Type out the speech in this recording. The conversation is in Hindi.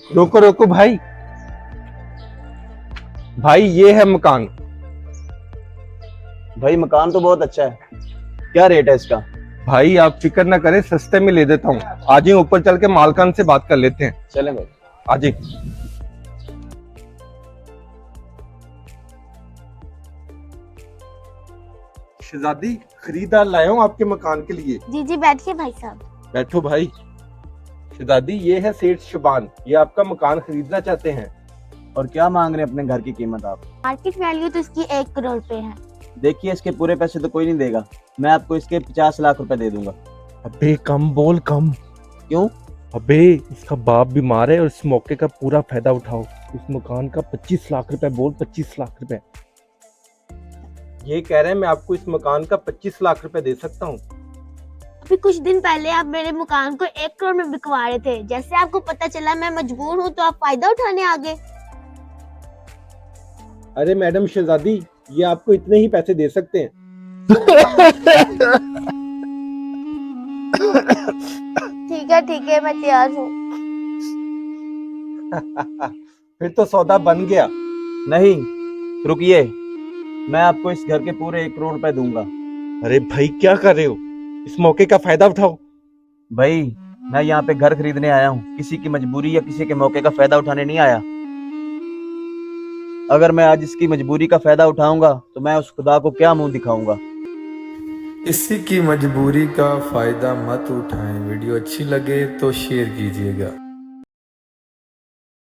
रोको रोको भाई, भाई ये है मकान। भाई मकान तो बहुत अच्छा है, क्या रेट है इसका? भाई आप फिक्र ना करें, सस्ते में ले देता हूँ। आज ही ऊपर चल के मालकान से बात कर लेते हैं। चले भाई। आज ही। शहजादी, खरीदार लाया हूँ आपके मकान के लिए। जी जी बैठिए भाई साहब। बैठो भाई। शहजादी ये है सेठ शबान, ये आपका मकान खरीदना चाहते हैं। और क्या मांग रहे हैं अपने घर की कीमत आप? मार्केट वैल्यू तो इसकी 1 करोड़ रुपए है। देखिए इसके पूरे पैसे तो कोई नहीं देगा, मैं आपको इसके 50 लाख रुपए दे दूंगा। अबे कम बोल, कम। क्यों? अबे इसका बाप बीमार है और इस मौके का पूरा फायदा उठाओ। इस मकान का 25 लाख रुपए बोल, 25 लाख रुपए। ये कह रहे हैं मैं आपको इस मकान का 25 लाख रुपए दे सकता हूँ। अभी कुछ दिन पहले आप मेरे मकान को 1 करोड़ में बिकवा रहे थे, जैसे आपको पता चला मैं मजबूर हूँ तो आप फायदा उठाने आ गए। अरे मैडम शहजादी, ये आपको इतने ही पैसे दे सकते हैं। ठीक है मैं तैयार हूँ। फिर तो सौदा बन गया। नहीं, रुकिए, मैं आपको इस घर के पूरे 1 करोड़ रुपए दूंगा। अरे भाई क्या कर रहे हो, इस मौके का फायदा उठाओ। भाई मैं यहाँ पे घर खरीदने आया हूँ, किसी की मजबूरी या किसी के मौके का फायदा उठाने नहीं आया। अगर मैं आज इसकी मजबूरी का फायदा उठाऊंगा तो मैं उस खुदा को क्या मुंह दिखाऊंगा। किसी की मजबूरी का फायदा मत उठाएं। वीडियो अच्छी लगे तो शेयर कीजिएगा।